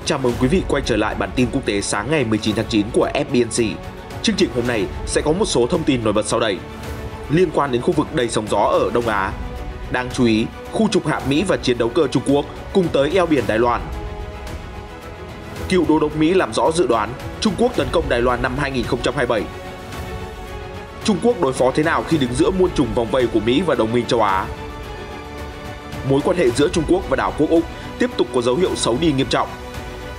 Chào mừng quý vị quay trở lại bản tin quốc tế sáng ngày 19 tháng 9 của FBNC. Chương trình hôm nay sẽ có một số thông tin nổi bật sau đây. Liên quan đến khu vực đầy sóng gió ở Đông Á. Đáng chú ý, khu trục hạm Mỹ và chiến đấu cơ Trung Quốc cùng tới eo biển Đài Loan. Cựu đô đốc Mỹ làm rõ dự đoán Trung Quốc tấn công Đài Loan năm 2027. Trung Quốc đối phó thế nào khi đứng giữa muôn trùng vòng vây của Mỹ và đồng minh châu Á. Mối quan hệ giữa Trung Quốc và đảo quốc Úc tiếp tục có dấu hiệu xấu đi nghiêm trọng.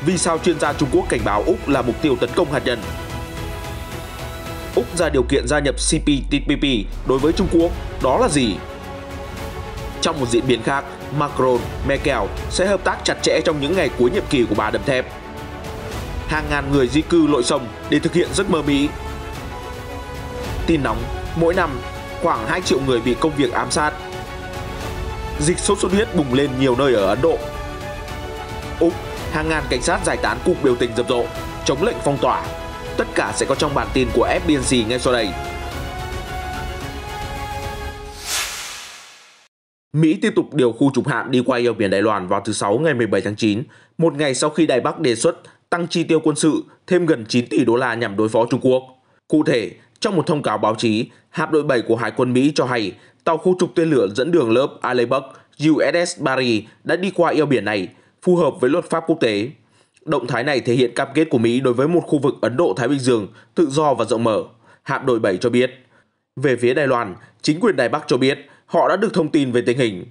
Vì sao chuyên gia Trung Quốc cảnh báo Úc là mục tiêu tấn công hạt nhân? Úc ra điều kiện gia nhập CPTPP đối với Trung Quốc, đó là gì? Trong một diễn biến khác, Macron, Merkel sẽ hợp tác chặt chẽ trong những ngày cuối nhiệm kỳ của bà đầm thép. Hàng ngàn người di cư lội sông để thực hiện giấc mơ Mỹ. Tin nóng, mỗi năm, khoảng 2 triệu người bị công việc ám sát. Dịch sốt xuất huyết bùng lên nhiều nơi ở Ấn Độ. Úc, hàng ngàn cảnh sát giải tán cuộc biểu tình rầm rộ, chống lệnh phong tỏa. Tất cả sẽ có trong bản tin của FBNC ngay sau đây. Mỹ tiếp tục điều khu trục hạm đi qua eo biển Đài Loan vào thứ Sáu ngày 17 tháng 9, một ngày sau khi Đài Bắc đề xuất tăng chi tiêu quân sự thêm gần 9 tỷ đô la nhằm đối phó Trung Quốc. Cụ thể, trong một thông cáo báo chí, hạm đội 7 của Hải quân Mỹ cho hay tàu khu trục tên lửa dẫn đường lớp Alebuk USS Barry đã đi qua eo biển này, phù hợp với luật pháp quốc tế. Động thái này thể hiện cam kết của Mỹ đối với một khu vực Ấn Độ-Thái Bình Dương tự do và rộng mở, hạm đội 7 cho biết. Về phía Đài Loan, chính quyền Đài Bắc cho biết họ đã được thông tin về tình hình.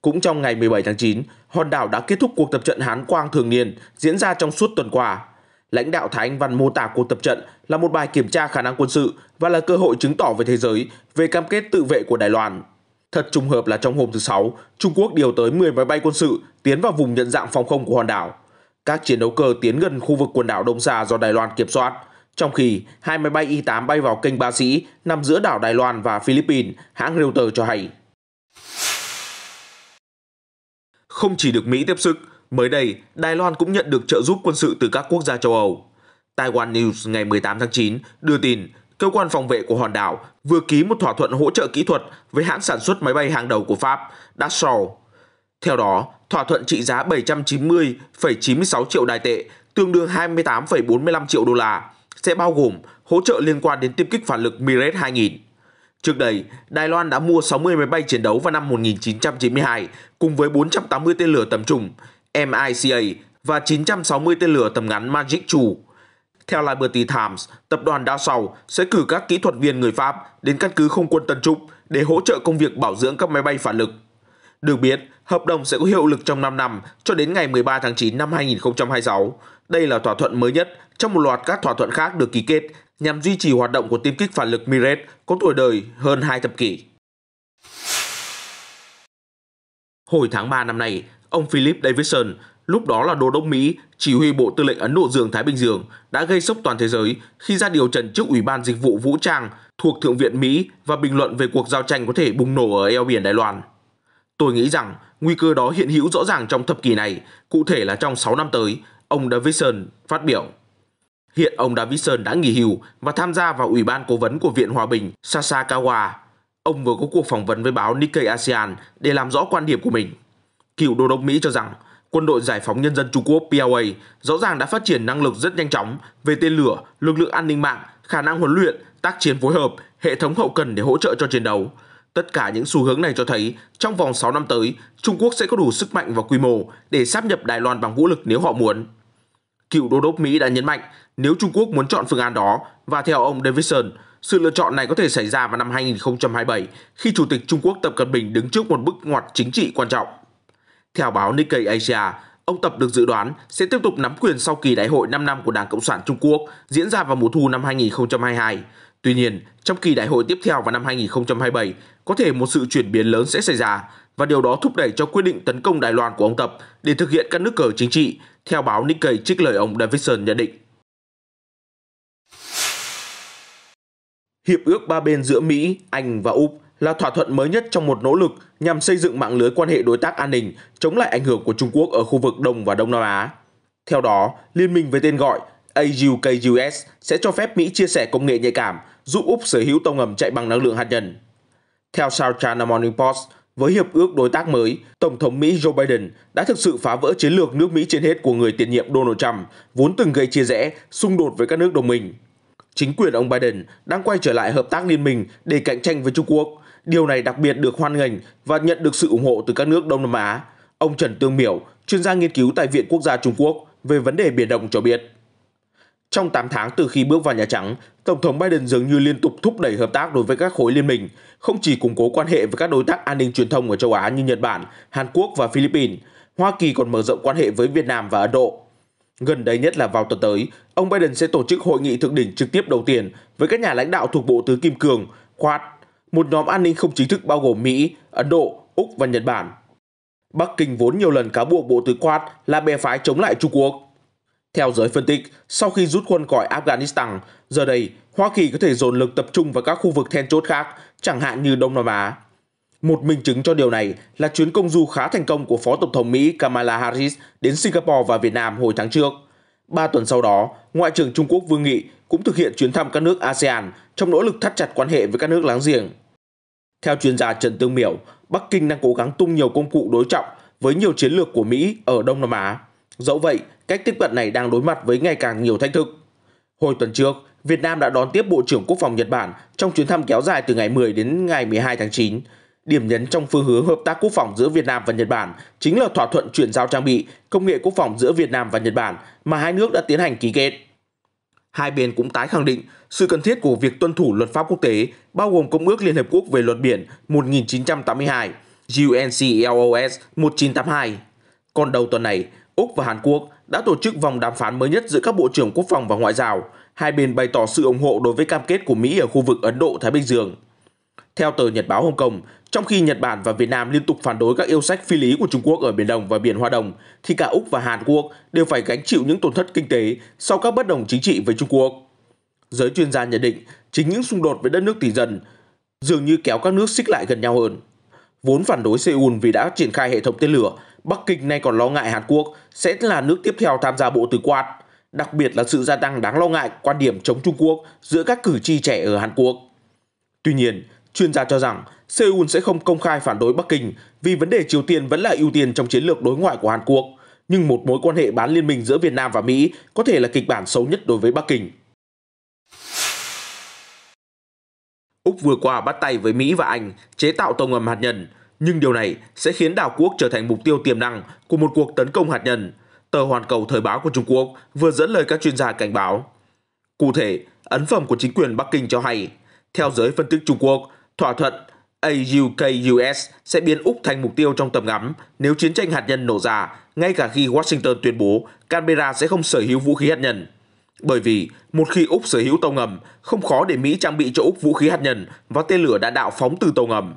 Cũng trong ngày 17 tháng 9, hòn đảo đã kết thúc cuộc tập trận Hán Quang thường niên diễn ra trong suốt tuần qua. Lãnh đạo Thái Anh Văn mô tả cuộc tập trận là một bài kiểm tra khả năng quân sự và là cơ hội chứng tỏ với thế giới về cam kết tự vệ của Đài Loan. Thật trùng hợp là trong hôm thứ Sáu, Trung Quốc điều tới 10 máy bay quân sự tiến vào vùng nhận dạng phòng không của hòn đảo. Các chiến đấu cơ tiến gần khu vực quần đảo Đông Sa do Đài Loan kiểm soát, trong khi 2 máy bay Y-8 bay vào kênh Ba Sĩ nằm giữa đảo Đài Loan và Philippines, hãng Reuters cho hay. Không chỉ được Mỹ tiếp sức, mới đây, Đài Loan cũng nhận được trợ giúp quân sự từ các quốc gia châu Âu. Taiwan News ngày 18 tháng 9 đưa tin, cơ quan phòng vệ của hòn đảo vừa ký một thỏa thuận hỗ trợ kỹ thuật với hãng sản xuất máy bay hàng đầu của Pháp, Dassault. Theo đó, thỏa thuận trị giá 790,96 triệu Đài tệ, tương đương 28,45 triệu đô la, sẽ bao gồm hỗ trợ liên quan đến tiêm kích phản lực Mirage 2000. Trước đây, Đài Loan đã mua 60 máy bay chiến đấu vào năm 1992 cùng với 480 tên lửa tầm trung MICA và 960 tên lửa tầm ngắn Magic 2. Theo Liberty Times, tập đoàn Dassault sẽ cử các kỹ thuật viên người Pháp đến căn cứ không quân Tân Trúc để hỗ trợ công việc bảo dưỡng các máy bay phản lực. Được biết, hợp đồng sẽ có hiệu lực trong 5 năm cho đến ngày 13 tháng 9 năm 2026. Đây là thỏa thuận mới nhất trong một loạt các thỏa thuận khác được ký kết nhằm duy trì hoạt động của tiêm kích phản lực Mirage có tuổi đời hơn 2 thập kỷ. Hồi tháng 3 năm nay, ông Philip Davidson, lúc đó là đô đốc Mỹ, chỉ huy Bộ Tư lệnh Ấn Độ Dương-Thái Bình Dương, đã gây sốc toàn thế giới khi ra điều trần trước Ủy ban Dịch vụ Vũ trang thuộc Thượng viện Mỹ và bình luận về cuộc giao tranh có thể bùng nổ ở eo biển Đài Loan. Tôi nghĩ rằng nguy cơ đó hiện hữu rõ ràng trong thập kỷ này, cụ thể là trong 6 năm tới, ông Davidson phát biểu. Hiện ông Davidson đã nghỉ hưu và tham gia vào Ủy ban Cố vấn của Viện Hòa bình Sasakawa. Ông vừa có cuộc phỏng vấn với báo Nikkei ASEAN để làm rõ quan điểm của mình. Cựu đô đốc Mỹ cho rằng Quân đội Giải phóng Nhân dân Trung Quốc PLA rõ ràng đã phát triển năng lực rất nhanh chóng về tên lửa, lực lượng an ninh mạng, khả năng huấn luyện, tác chiến phối hợp, hệ thống hậu cần để hỗ trợ cho chiến đấu. Tất cả những xu hướng này cho thấy trong vòng 6 năm tới, Trung Quốc sẽ có đủ sức mạnh và quy mô để sáp nhập Đài Loan bằng vũ lực nếu họ muốn. Cựu đô đốc Mỹ đã nhấn mạnh nếu Trung Quốc muốn chọn phương án đó, và theo ông Davidson, sự lựa chọn này có thể xảy ra vào năm 2027 khi Chủ tịch Trung Quốc Tập Cận Bình đứng trước một bước ngoặt chính trị quan trọng. Theo báo Nikkei Asia, ông Tập được dự đoán sẽ tiếp tục nắm quyền sau kỳ đại hội 5 năm của Đảng Cộng sản Trung Quốc diễn ra vào mùa thu năm 2022. Tuy nhiên, trong kỳ đại hội tiếp theo vào năm 2027, có thể một sự chuyển biến lớn sẽ xảy ra, và điều đó thúc đẩy cho quyết định tấn công Đài Loan của ông Tập để thực hiện các nước cờ chính trị, theo báo Nikkei trích lời ông Davidson nhận định. Hiệp ước ba bên giữa Mỹ, Anh và Úc là thỏa thuận mới nhất trong một nỗ lực nhằm xây dựng mạng lưới quan hệ đối tác an ninh chống lại ảnh hưởng của Trung Quốc ở khu vực Đông và Đông Nam Á. Theo đó, liên minh với tên gọi AUKUS sẽ cho phép Mỹ chia sẻ công nghệ nhạy cảm, giúp Úc sở hữu tàu ngầm chạy bằng năng lượng hạt nhân. Theo South China Morning Post, Với hiệp ước đối tác mới, Tổng thống Mỹ Joe Biden đã thực sự phá vỡ chiến lược nước Mỹ trên hết của người tiền nhiệm Donald Trump, vốn từng gây chia rẽ, xung đột với các nước đồng minh. Chính quyền ông Biden đang quay trở lại hợp tác liên minh để cạnh tranh với Trung Quốc. Điều này đặc biệt được hoan nghênh và nhận được sự ủng hộ từ các nước Đông Nam Á. Ông Trần Tương Miểu, chuyên gia nghiên cứu tại Viện Quốc gia Trung Quốc về vấn đề Biển Đông cho biết. Trong 8 tháng từ khi bước vào Nhà Trắng, Tổng thống Biden dường như liên tục thúc đẩy hợp tác đối với các khối liên minh, không chỉ củng cố quan hệ với các đối tác an ninh truyền thông ở châu Á như Nhật Bản, Hàn Quốc và Philippines, Hoa Kỳ còn mở rộng quan hệ với Việt Nam và Ấn Độ. Gần đây nhất là vào tuần tới, ông Biden sẽ tổ chức hội nghị thượng đỉnh trực tiếp đầu tiên với các nhà lãnh đạo thuộc Bộ Tứ Kim Cương, Quad, một nhóm an ninh không chính thức bao gồm Mỹ, Ấn Độ, Úc và Nhật Bản. Bắc Kinh vốn nhiều lần cáo buộc Bộ Tứ Quad là bè phái chống lại Trung Quốc. Theo giới phân tích, sau khi rút quân khỏi Afghanistan, giờ đây Hoa Kỳ có thể dồn lực tập trung vào các khu vực then chốt khác, chẳng hạn như Đông Nam Á. Một minh chứng cho điều này là chuyến công du khá thành công của Phó Tổng thống Mỹ Kamala Harris đến Singapore và Việt Nam hồi tháng trước. 3 tuần sau đó, Ngoại trưởng Trung Quốc Vương Nghị cũng thực hiện chuyến thăm các nước ASEAN trong nỗ lực thắt chặt quan hệ với các nước láng giềng. Theo chuyên gia Trần Tương Miểu, Bắc Kinh đang cố gắng tung nhiều công cụ đối trọng với nhiều chiến lược của Mỹ ở Đông Nam Á. Dẫu vậy, cách tiếp cận này đang đối mặt với ngày càng nhiều thách thức. Hồi tuần trước, Việt Nam đã đón tiếp Bộ trưởng Quốc phòng Nhật Bản trong chuyến thăm kéo dài từ ngày 10 đến ngày 12 tháng 9. Điểm nhấn trong phương hướng hợp tác quốc phòng giữa Việt Nam và Nhật Bản chính là thỏa thuận chuyển giao trang bị, công nghệ quốc phòng giữa Việt Nam và Nhật Bản mà hai nước đã tiến hành ký kết. Hai bên cũng tái khẳng định sự cần thiết của việc tuân thủ luật pháp quốc tế, bao gồm Công ước Liên Hợp Quốc về luật biển 1982, UNCLOS 1982. Còn đầu tuần này, Úc và Hàn Quốc đã tổ chức vòng đàm phán mới nhất giữa các bộ trưởng quốc phòng và ngoại giao. Hai bên bày tỏ sự ủng hộ đối với cam kết của Mỹ ở khu vực Ấn Độ-Thái Bình Dương. Theo tờ Nhật báo Hồng Kông, trong khi Nhật Bản và Việt Nam liên tục phản đối các yêu sách phi lý của Trung Quốc ở Biển Đông và Biển Hoa Đông, thì cả Úc và Hàn Quốc đều phải gánh chịu những tổn thất kinh tế sau các bất đồng chính trị với Trung Quốc. Giới chuyên gia nhận định, chính những xung đột với đất nước tỷ dân dường như kéo các nước xích lại gần nhau hơn. Vốn phản đối Seoul vì đã triển khai hệ thống tên lửa, Bắc Kinh nay còn lo ngại Hàn Quốc sẽ là nước tiếp theo tham gia Bộ Tứ Quad, đặc biệt là sự gia tăng đáng lo ngại quan điểm chống Trung Quốc giữa các cử tri trẻ ở Hàn Quốc. Tuy nhiên, chuyên gia cho rằng Seoul sẽ không công khai phản đối Bắc Kinh vì vấn đề Triều Tiên vẫn là ưu tiên trong chiến lược đối ngoại của Hàn Quốc, nhưng một mối quan hệ bán liên minh giữa Việt Nam và Mỹ có thể là kịch bản xấu nhất đối với Bắc Kinh. Úc vừa qua bắt tay với Mỹ và Anh chế tạo tàu ngầm hạt nhân, nhưng điều này sẽ khiến đảo quốc trở thành mục tiêu tiềm năng của một cuộc tấn công hạt nhân. Tờ Hoàn Cầu Thời báo của Trung Quốc vừa dẫn lời các chuyên gia cảnh báo. Cụ thể, ấn phẩm của chính quyền Bắc Kinh cho hay, theo giới phân tích Trung Quốc, thỏa thuận AUKUS sẽ biến Úc thành mục tiêu trong tầm ngắm nếu chiến tranh hạt nhân nổ ra, ngay cả khi Washington tuyên bố Canberra sẽ không sở hữu vũ khí hạt nhân. Bởi vì một khi Úc sở hữu tàu ngầm, không khó để Mỹ trang bị cho Úc vũ khí hạt nhân và tên lửa đạn đạo phóng từ tàu ngầm.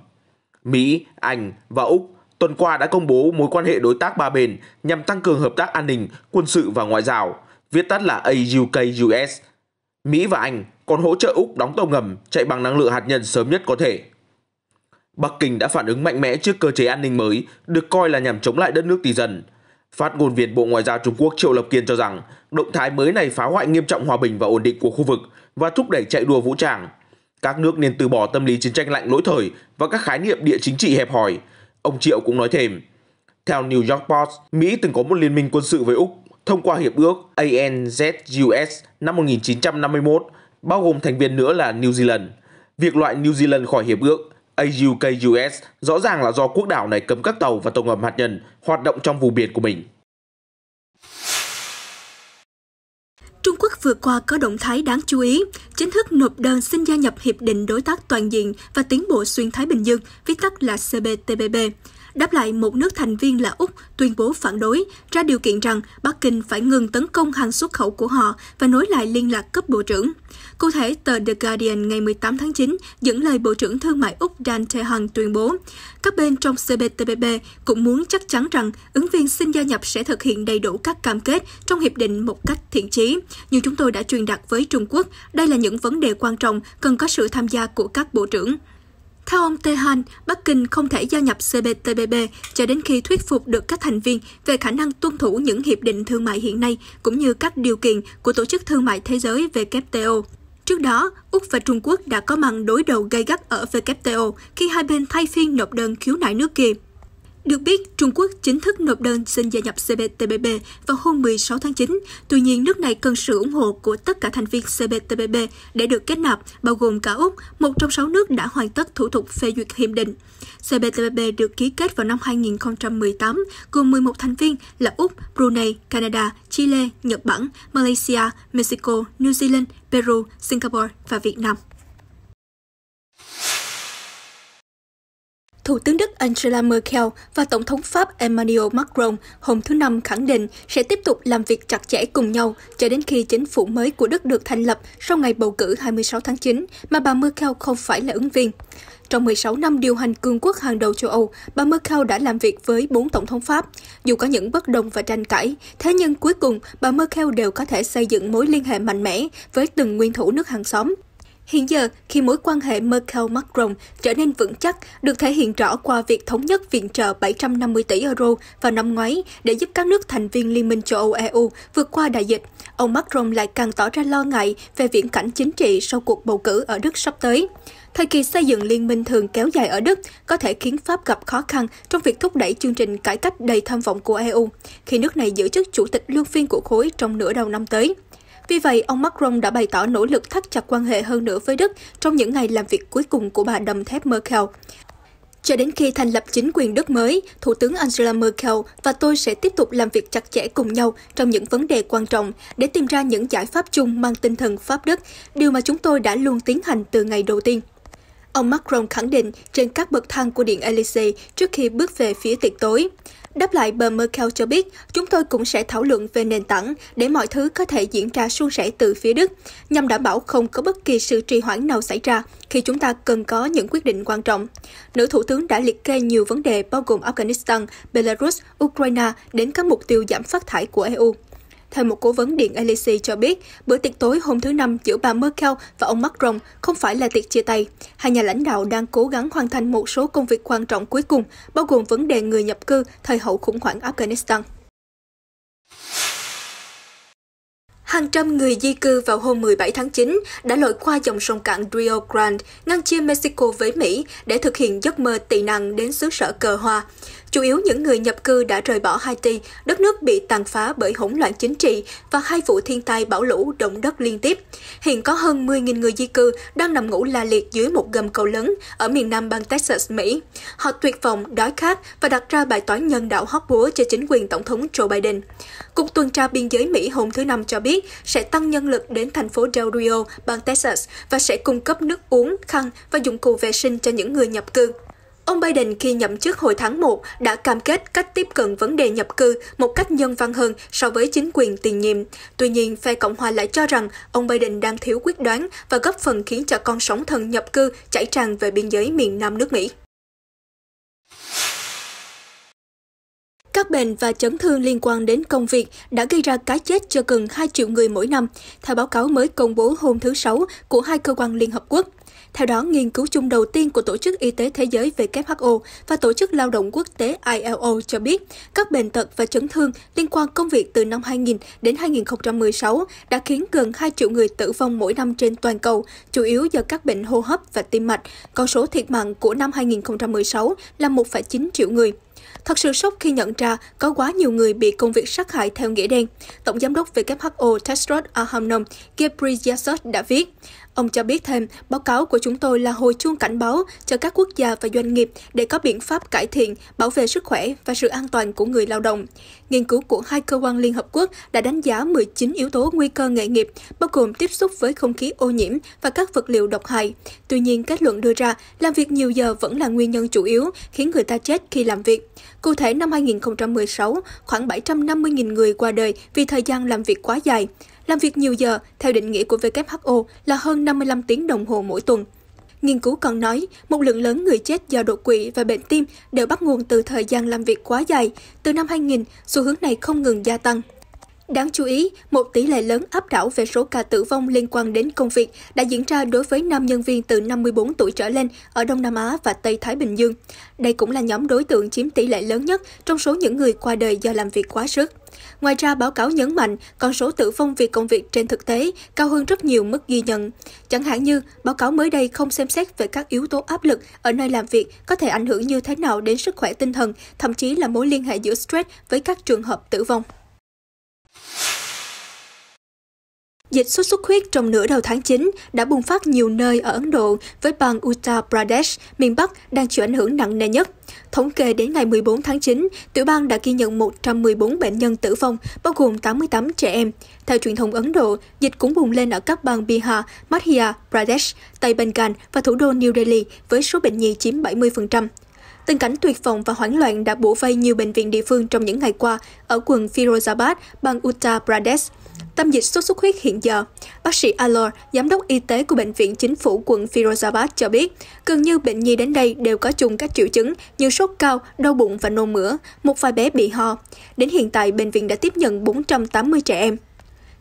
Mỹ, Anh và Úc tuần qua đã công bố mối quan hệ đối tác ba bên nhằm tăng cường hợp tác an ninh, quân sự và ngoại giao, viết tắt là AUKUS. Mỹ và Anh còn hỗ trợ Úc đóng tàu ngầm chạy bằng năng lượng hạt nhân sớm nhất có thể. Bắc Kinh đã phản ứng mạnh mẽ trước cơ chế an ninh mới, được coi là nhằm chống lại đất nước tỷ dân. Phát ngôn viên Bộ Ngoại giao Trung Quốc Triệu Lập Kiên cho rằng động thái mới này phá hoại nghiêm trọng hòa bình và ổn định của khu vực và thúc đẩy chạy đua vũ trang. Các nước nên từ bỏ tâm lý chiến tranh lạnh lỗi thời và các khái niệm địa chính trị hẹp hòi. Ông Triệu cũng nói thêm, theo New York Post, Mỹ từng có một liên minh quân sự với Úc thông qua hiệp ước ANZUS năm 1951, bao gồm thành viên nữa là New Zealand. Việc loại New Zealand khỏi hiệp ước AUKUS rõ ràng là do quốc đảo này cấm các tàu và tàu ngầm hạt nhân hoạt động trong vùng biển của mình. Trung Quốc vừa qua có động thái đáng chú ý, chính thức nộp đơn xin gia nhập Hiệp định Đối tác Toàn diện và Tiến bộ Xuyên Thái Bình Dương, viết tắt là CPTPP. Đáp lại, một nước thành viên là Úc tuyên bố phản đối, ra điều kiện rằng Bắc Kinh phải ngừng tấn công hàng xuất khẩu của họ và nối lại liên lạc cấp bộ trưởng. Cụ thể, tờ The Guardian ngày 18 tháng 9 dẫn lời Bộ trưởng Thương mại Úc Dan Tehan tuyên bố, các bên trong CPTPP cũng muốn chắc chắn rằng ứng viên xin gia nhập sẽ thực hiện đầy đủ các cam kết trong hiệp định một cách thiện chí. Như chúng tôi đã truyền đạt với Trung Quốc, đây là những vấn đề quan trọng cần có sự tham gia của các bộ trưởng. Theo ông Tehan, Bắc Kinh không thể gia nhập CPTPP cho đến khi thuyết phục được các thành viên về khả năng tuân thủ những hiệp định thương mại hiện nay cũng như các điều kiện của Tổ chức Thương mại Thế giới WTO. Trước đó, Úc và Trung Quốc đã có màn đối đầu gay gắt ở WTO khi hai bên thay phiên nộp đơn khiếu nại nước kia. Được biết, Trung Quốc chính thức nộp đơn xin gia nhập CPTPP vào hôm 16 tháng 9. Tuy nhiên, nước này cần sự ủng hộ của tất cả thành viên CPTPP để được kết nạp, bao gồm cả Úc, một trong 6 nước đã hoàn tất thủ tục phê duyệt hiệp định. CPTPP được ký kết vào năm 2018, gồm 11 thành viên là Úc, Brunei, Canada, Chile, Nhật Bản, Malaysia, Mexico, New Zealand, Peru, Singapore và Việt Nam. Thủ tướng Đức Angela Merkel và Tổng thống Pháp Emmanuel Macron hôm thứ Năm khẳng định sẽ tiếp tục làm việc chặt chẽ cùng nhau cho đến khi chính phủ mới của Đức được thành lập sau ngày bầu cử 26 tháng 9, mà bà Merkel không phải là ứng viên. Trong 16 năm điều hành cường quốc hàng đầu châu Âu, bà Merkel đã làm việc với 4 tổng thống Pháp. Dù có những bất đồng và tranh cãi, thế nhưng cuối cùng bà Merkel đều có thể xây dựng mối liên hệ mạnh mẽ với từng nguyên thủ nước hàng xóm. Hiện giờ, khi mối quan hệ Merkel-Macron trở nên vững chắc, được thể hiện rõ qua việc thống nhất viện trợ 750 tỷ euro vào năm ngoái để giúp các nước thành viên Liên minh châu Âu EU vượt qua đại dịch, ông Macron lại càng tỏ ra lo ngại về viễn cảnh chính trị sau cuộc bầu cử ở Đức sắp tới. Thời kỳ xây dựng liên minh thường kéo dài ở Đức có thể khiến Pháp gặp khó khăn trong việc thúc đẩy chương trình cải cách đầy tham vọng của EU, khi nước này giữ chức chủ tịch luân phiên của khối trong nửa đầu năm tới. Vì vậy, ông Macron đã bày tỏ nỗ lực thắt chặt quan hệ hơn nữa với Đức trong những ngày làm việc cuối cùng của bà đầm thép Merkel. Cho đến khi thành lập chính quyền Đức mới, Thủ tướng Angela Merkel và tôi sẽ tiếp tục làm việc chặt chẽ cùng nhau trong những vấn đề quan trọng để tìm ra những giải pháp chung mang tinh thần Pháp-Đức, điều mà chúng tôi đã luôn tiến hành từ ngày đầu tiên. Ông Macron khẳng định trên các bậc thang của Điện Élysée trước khi bước về phía tiệc tối. Đáp lại, bà Merkel cho biết, chúng tôi cũng sẽ thảo luận về nền tảng để mọi thứ có thể diễn ra suôn sẻ từ phía Đức, nhằm đảm bảo không có bất kỳ sự trì hoãn nào xảy ra khi chúng ta cần có những quyết định quan trọng. Nữ thủ tướng đã liệt kê nhiều vấn đề bao gồm Afghanistan, Belarus, Ukraine đến các mục tiêu giảm phát thải của EU. Theo một cố vấn Điện Élysée cho biết, bữa tiệc tối hôm thứ Năm giữa bà Merkel và ông Macron không phải là tiệc chia tay. Hai nhà lãnh đạo đang cố gắng hoàn thành một số công việc quan trọng cuối cùng, bao gồm vấn đề người nhập cư thời hậu khủng hoảng Afghanistan. Hàng trăm người di cư vào hôm 17 tháng 9 đã lội qua dòng sông cạn Rio Grande, ngăn chia Mexico với Mỹ để thực hiện giấc mơ tị nạn đến xứ sở cờ hoa. Chủ yếu những người nhập cư đã rời bỏ Haiti, đất nước bị tàn phá bởi hỗn loạn chính trị và 2 vụ thiên tai bão lũ động đất liên tiếp. Hiện có hơn 10.000 người di cư đang nằm ngủ la liệt dưới một gầm cầu lớn ở miền nam bang Texas, Mỹ. Họ tuyệt vọng, đói khát và đặt ra bài toán nhân đạo hóc búa cho chính quyền Tổng thống Joe Biden. Cục tuần tra biên giới Mỹ hôm thứ Năm cho biết sẽ tăng nhân lực đến thành phố Del Rio, bang Texas và sẽ cung cấp nước uống, khăn và dụng cụ vệ sinh cho những người nhập cư. Ông Biden khi nhậm chức hồi tháng 1 đã cam kết cách tiếp cận vấn đề nhập cư một cách nhân văn hơn so với chính quyền tiền nhiệm. Tuy nhiên, phe Cộng hòa lại cho rằng ông Biden đang thiếu quyết đoán và góp phần khiến cho con sóng thần nhập cư chảy tràn về biên giới miền Nam nước Mỹ. Các bệnh và chấn thương liên quan đến công việc đã gây ra cái chết cho gần 2 triệu người mỗi năm, theo báo cáo mới công bố hôm thứ Sáu của 2 cơ quan Liên Hợp Quốc. Theo đó, nghiên cứu chung đầu tiên của Tổ chức Y tế Thế giới WHO và Tổ chức Lao động Quốc tế ILO cho biết các bệnh tật và chấn thương liên quan công việc từ năm 2000 đến 2016 đã khiến gần 2 triệu người tử vong mỗi năm trên toàn cầu, chủ yếu do các bệnh hô hấp và tim mạch. Con số thiệt mạng của năm 2016 là 1,9 triệu người. Thật sự sốc khi nhận ra có quá nhiều người bị công việc sát hại theo nghĩa đen. Tổng giám đốc WHO Tedros Adhanom Ghebreyesus đã viết. Ông cho biết thêm, báo cáo của chúng tôi là hồi chuông cảnh báo cho các quốc gia và doanh nghiệp để có biện pháp cải thiện, bảo vệ sức khỏe và sự an toàn của người lao động. Nghiên cứu của 2 cơ quan Liên Hợp Quốc đã đánh giá 19 yếu tố nguy cơ nghề nghiệp, bao gồm tiếp xúc với không khí ô nhiễm và các vật liệu độc hại. Tuy nhiên, kết luận đưa ra, làm việc nhiều giờ vẫn là nguyên nhân chủ yếu khiến người ta chết khi làm việc. Cụ thể, năm 2016, khoảng 750.000 người qua đời vì thời gian làm việc quá dài. Làm việc nhiều giờ, theo định nghĩa của WHO, là hơn 55 tiếng đồng hồ mỗi tuần. Nghiên cứu còn nói, một lượng lớn người chết do đột quỵ và bệnh tim đều bắt nguồn từ thời gian làm việc quá dài. Từ năm 2000, xu hướng này không ngừng gia tăng. Đáng chú ý, một tỷ lệ lớn áp đảo về số ca tử vong liên quan đến công việc đã diễn ra đối với nam nhân viên từ 54 tuổi trở lên ở Đông Nam Á và Tây Thái Bình Dương. Đây cũng là nhóm đối tượng chiếm tỷ lệ lớn nhất trong số những người qua đời do làm việc quá sức. Ngoài ra, báo cáo nhấn mạnh con số tử vong vì công việc trên thực tế cao hơn rất nhiều mức ghi nhận. Chẳng hạn như, báo cáo mới đây không xem xét về các yếu tố áp lực ở nơi làm việc có thể ảnh hưởng như thế nào đến sức khỏe tinh thần, thậm chí là mối liên hệ giữa stress với các trường hợp tử vong. Dịch sốt xuất huyết trong nửa đầu tháng 9 đã bùng phát nhiều nơi ở Ấn Độ, với bang Uttar Pradesh, miền Bắc, đang chịu ảnh hưởng nặng nề nhất. Thống kê đến ngày 14 tháng 9, tiểu bang đã ghi nhận 114 bệnh nhân tử vong, bao gồm 88 trẻ em. Theo truyền thông Ấn Độ, dịch cũng bùng lên ở các bang Bihar, Madhya Pradesh, Tây Bengal và thủ đô New Delhi, với số bệnh nhi chiếm 70%. Tình cảnh tuyệt vọng và hoảng loạn đã bủa vây nhiều bệnh viện địa phương trong những ngày qua ở quận Firozabad, bang Uttar Pradesh. Tâm dịch sốt xuất huyết hiện giờ, bác sĩ Alor, giám đốc y tế của bệnh viện chính phủ quận Firozabad cho biết, gần như bệnh nhi đến đây đều có chung các triệu chứng như sốt cao, đau bụng và nôn mửa, một vài bé bị ho. Đến hiện tại, bệnh viện đã tiếp nhận 480 trẻ em.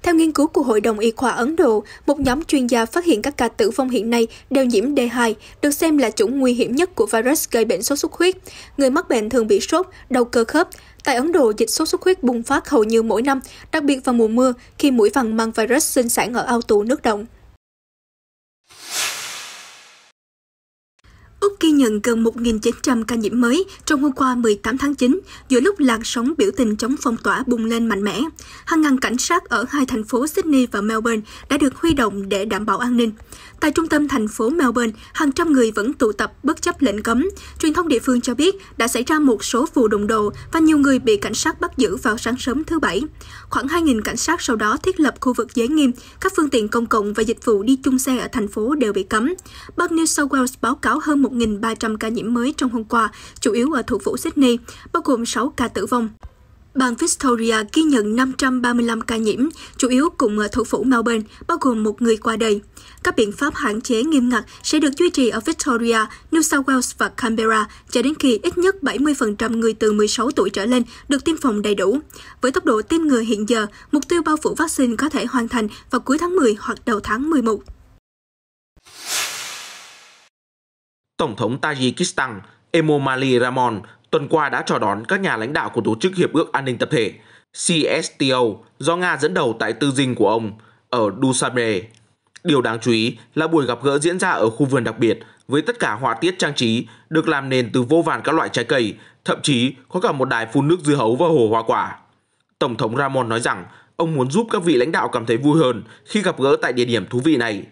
Theo nghiên cứu của Hội đồng Y khoa Ấn Độ, một nhóm chuyên gia phát hiện các ca tử vong hiện nay đều nhiễm D2, được xem là chủng nguy hiểm nhất của virus gây bệnh sốt xuất huyết. Người mắc bệnh thường bị sốt, đau cơ khớp. Tại Ấn Độ, dịch sốt xuất huyết bùng phát hầu như mỗi năm, đặc biệt vào mùa mưa khi muỗi vằn mang virus sinh sản ở ao tù nước động. Úc ghi nhận gần 1.900 ca nhiễm mới trong hôm qua 18 tháng 9, giữa lúc làn sóng biểu tình chống phong tỏa bùng lên mạnh mẽ. Hàng ngàn cảnh sát ở hai thành phố Sydney và Melbourne đã được huy động để đảm bảo an ninh. Tại trung tâm thành phố Melbourne, hàng trăm người vẫn tụ tập bất chấp lệnh cấm. Truyền thông địa phương cho biết đã xảy ra một số vụ đụng độ và nhiều người bị cảnh sát bắt giữ vào sáng sớm thứ Bảy. Khoảng 2.000 cảnh sát sau đó thiết lập khu vực giới nghiêm, các phương tiện công cộng và dịch vụ đi chung xe ở thành phố đều bị cấm. Bang New South Wales báo cáo hơn 1.300 ca nhiễm mới trong hôm qua, chủ yếu ở thủ phủ Sydney, bao gồm 6 ca tử vong. Bang Victoria ghi nhận 535 ca nhiễm, chủ yếu cùng ở thủ phủ Melbourne, bao gồm một người qua đời. Các biện pháp hạn chế nghiêm ngặt sẽ được duy trì ở Victoria, New South Wales và Canberra cho đến khi ít nhất 70% người từ 16 tuổi trở lên được tiêm phòng đầy đủ. Với tốc độ tiêm ngừa hiện giờ, mục tiêu bao phủ vaccine có thể hoàn thành vào cuối tháng 10 hoặc đầu tháng 11. Tổng thống Tajikistan Emomali Rahmon tuần qua đã chào đón các nhà lãnh đạo của Tổ chức Hiệp ước An ninh Tập thể CSTO do Nga dẫn đầu tại tư dinh của ông ở Dushanbe. Điều đáng chú ý là buổi gặp gỡ diễn ra ở khu vườn đặc biệt với tất cả họa tiết trang trí được làm nền từ vô vàn các loại trái cây, thậm chí có cả một đài phun nước dưa hấu và hồ hoa quả. Tổng thống Rahmon nói rằng ông muốn giúp các vị lãnh đạo cảm thấy vui hơn khi gặp gỡ tại địa điểm thú vị này.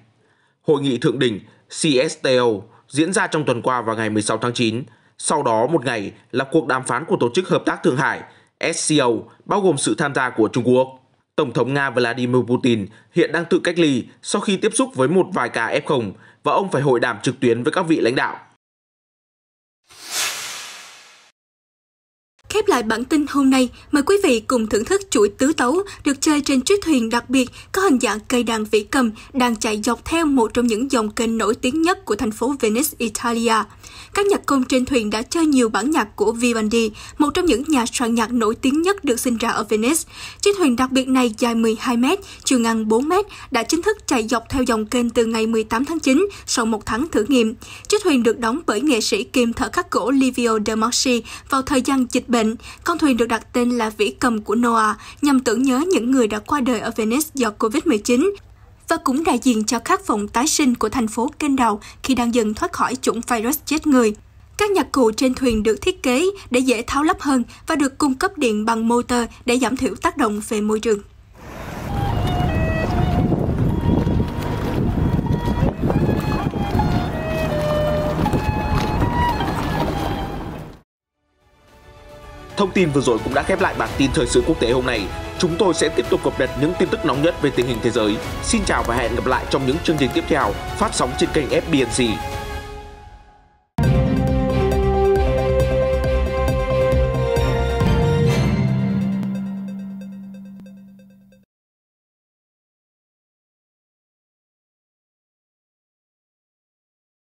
Hội nghị thượng đỉnh CSTO diễn ra trong tuần qua vào ngày 16 tháng 9. Sau đó một ngày là cuộc đàm phán của Tổ chức Hợp tác Thượng Hải SCO, bao gồm sự tham gia của Trung Quốc. Tổng thống Nga Vladimir Putin hiện đang tự cách ly sau khi tiếp xúc với một vài ca F0 và ông phải hội đàm trực tuyến với các vị lãnh đạo. Khép lại bản tin hôm nay, mời quý vị cùng thưởng thức chuỗi tứ tấu được chơi trên chiếc thuyền đặc biệt có hình dạng cây đàn vĩ cầm đang chạy dọc theo một trong những dòng kênh nổi tiếng nhất của thành phố Venice, Italia. Các nhạc công trên thuyền đã chơi nhiều bản nhạc của Vivaldi, một trong những nhà soạn nhạc nổi tiếng nhất được sinh ra ở Venice. Chiếc thuyền đặc biệt này dài 12 m, chiều ngang 4 m, đã chính thức chạy dọc theo dòng kênh từ ngày 18 tháng 9 sau một tháng thử nghiệm. Chiếc thuyền được đóng bởi nghệ sĩ kiêm thợ khắc gỗ Livio De Marchi vào thời gian dịch bệnh. Con thuyền được đặt tên là Vĩ cầm của Noah nhằm tưởng nhớ những người đã qua đời ở Venice do Covid-19 và cũng đại diện cho khát vọng tái sinh của thành phố kênh đào khi đang dần thoát khỏi chủng virus chết người. Các nhạc cụ trên thuyền được thiết kế để dễ tháo lắp hơn và được cung cấp điện bằng motor để giảm thiểu tác động về môi trường. Thông tin vừa rồi cũng đã khép lại bản tin thời sự quốc tế hôm nay. Chúng tôi sẽ tiếp tục cập nhật những tin tức nóng nhất về tình hình thế giới. Xin chào và hẹn gặp lại trong những chương trình tiếp theo phát sóng trên kênh FBNC.